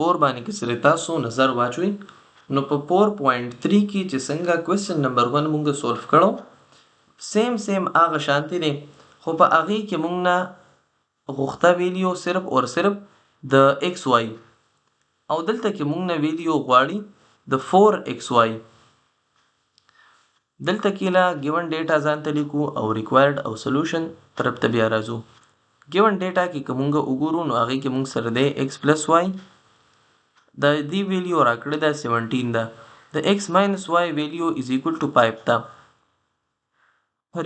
4 باندې کې سره تاسو نظر واچوي نو په 4.3 کې چې څنګه کوېسچن نمبر 1 مونږ سولف کړو سیم هغه شانتي دی خو په هغه کې مونږ نه غوښته ویلیو صرف اور صرف د ایکس واي او دلته کې مونږ نه ویلیو غواړي د 4xy دلته کې لا ګیون ډیټا ځان ته لیکو او ریکوایرډ او سولوشن طرف ته بیا راځو ګیون ډیټا کې که مونږ وګورو نو هغه کې مونږ سره دی x پلس y د دې ویلیو راکړه ده 17 ده د x ماینس y ویلیو از ایکوال ټو 5 ده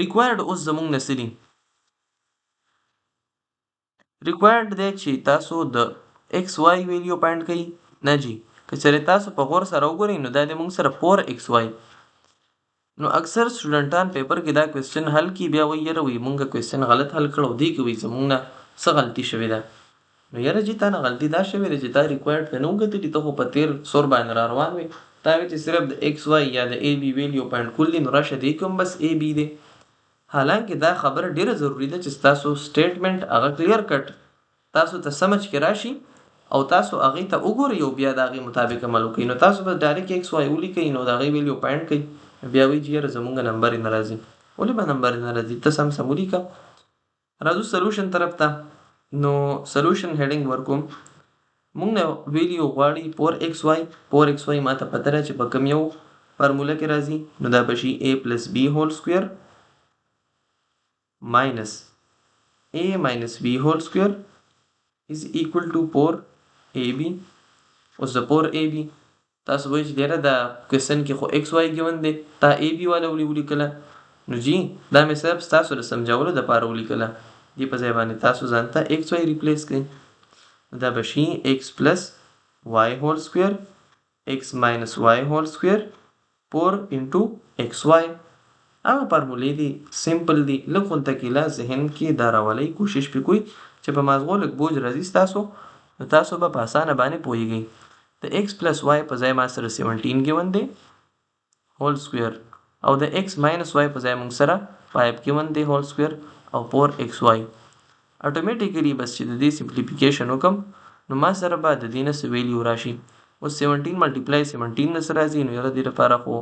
ریکوایرډ اوس زمونږ نه څه دي ریکوایرډ دی چې تاسو د x y ویلیو فایند کړئ نه جی که چېرې تاسو په غور سره وګورئ نو دا دی مونږ سره 4xy نو اکثر سټوډنټان پیپر کې دا کوېسچن حل کی بیا وایي یاره وایي مونږ کوېسچن غلط حل کړو دی کې وایي زمونږ نه څه غلطي شوې ده نو یاره جی تا نه غلطي دا شوې ده چې تا ریکوایرډ پې نه وکتلي ته خو په تېر سور باندې را روان وې تا وایي چې صرف د ایکس واي یا د ای بي ویلیو فایند کول دي نو راشه دې کې هم بس ای بي دی حالانکه دا خبره ډیره ضروری ده چې تاسو سټیټمنټ هغه کلیر کټ تاسو ته سمجھ کې راشي او تاسو هغې ته وګورئ او بیا د هغې مطابق عمل وکړئ نو تاسو بس ډایرکټ ایکس واي ولیکئ نو د هغې ویلیو فایند کړئ بیا وایي چې یاره زمونږ نمبر یې نه راځي ولې به نمبر یې نه راځي ته سم ولیکه راځو سلوشن طرف ته نو سلوشن هیډینګ ورکوم مونږ نه ویلیو غواړي 4xy ما ته پته ده چې په کوم یو فارموله کې راځي نو دا به شي a پلس b هول سکویر ماینس a ماینس b هول سکویر is equal to 4ab اوس د 4ab تاسو وایئ چې ډیره د کوېسچن کې خو ایکس واي ګیون دی تا ab والا ولیکله نو جی دا مې صرف ستاسو د سمجھولو دپاره ولیکله دې په ځای باندې تاسو ځان ته ایکس واي ریپلیس کړئ دا به شي ایکس پلس واي هول سکویر ایکس ماینس واي هول سکویر 4 انټو ایکس واي هغه فارمولې دي سمپل دي لږ غونته کې لا ذهن کې دا راولئ کوشش پې کوئ چې په مازغو لږ بوج راځي ستاسو نو تاسو به په اسانه باندې پوهیږئ د ایکس پلس واي په ځای ما سره 17 ګیون دی هول سکویر او د ایکس ماینس واي په ځای موږ سره 5 ګیون دی هول سکویر او 4xy اټومیټیکلی بس چې د دې سمپلیفیکیشن وکم نو ما سره به د دې نه څه ویلیو راشي اوس 17 ملټیپلای 17 نه څه راځي نو یاره دې لپاره خو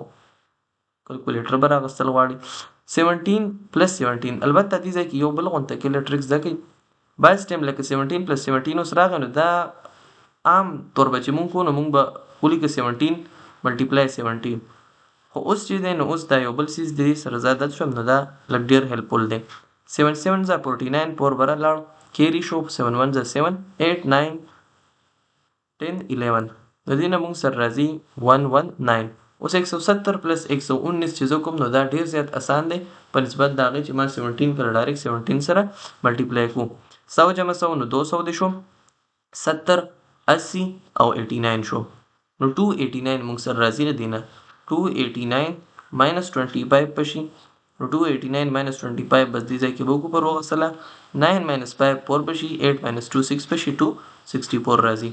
کلکولیټر به راغوستل غواړي 17 پلس 17 البته دې ځای کې یو بل غونته کې له ټریک زده کوئ بعض ټایم لکه 17 پلس 17 اوس راغی نو دا عام طور به چې مونږ کوو نو مونږ به ولیکو 17 ملټیپلای 17 خو اوس چې دی نو اوس دا یو بل څیز د دې سره زه عادت شوم نو دا لږ ډېر هیلپفل دی 7 7 ځه 49 4 بره لاړ کیری شو 7 1 ځه 7 8 9 10 11 د دې نه موږ سره راځي 119 اوس 170 پلس 119 چې زه کوم نو دا ډېر زیات اسان دی په نسبت د هغې چې ما 17 کله ډایرکټ 17 سره ملټیپلای کړو 100 جمع 100 نو 200 دی شو 70 80 او 89 شو نو 289 موږ سره راځي د دې نه 289 ماینس 25 پشي نو 289 minus 25 بس دې ځای کې به وکړو پر وغسله 9 minus 5 4 بشي 8 minus 2 6 بشي 264 راځي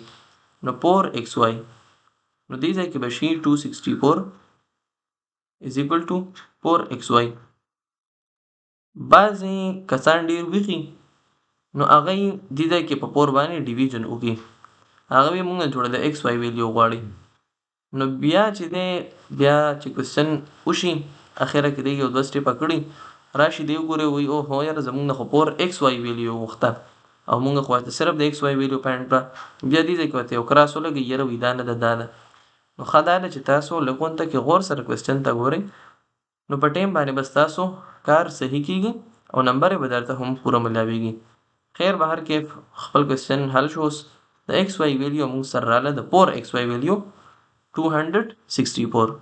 نو 4xy نو دې ځای کې به شي 264 is equal to 4xy بعضې کسان ډېر ویښي نو هغه یې دې ځای کې په 4 باندې ډیویژن وکړي هغه یې موږ نه جوړه د xy ویلیو غواړي نو بیا چې دی بیا چې کوېسچن وشي اخره کې دی یو دوه سټیپه کړي راشي دی وګورئ وایي او هو یاره زموږ نه خو 4xy ویلیو غوښته او موږ خو ورته صرف د xy ویلیو فایند کړه بیا دې ځای کې ورته یو کراس ولګئ یاره وایي دا نه ده دا ده نو ښه دا ده چې تاسو لږ غونته کې غور سره کوېسچن ته ګورئ نو په ټایم باندې بس تاسو کار صحیح کیږي او نمبر یې به درته هم پوره ملاویږي خیر به هر کیف خپل کوېسچن حل شو اوس د xy ویلیو موږ سره راغله د 4xy ویلیو 264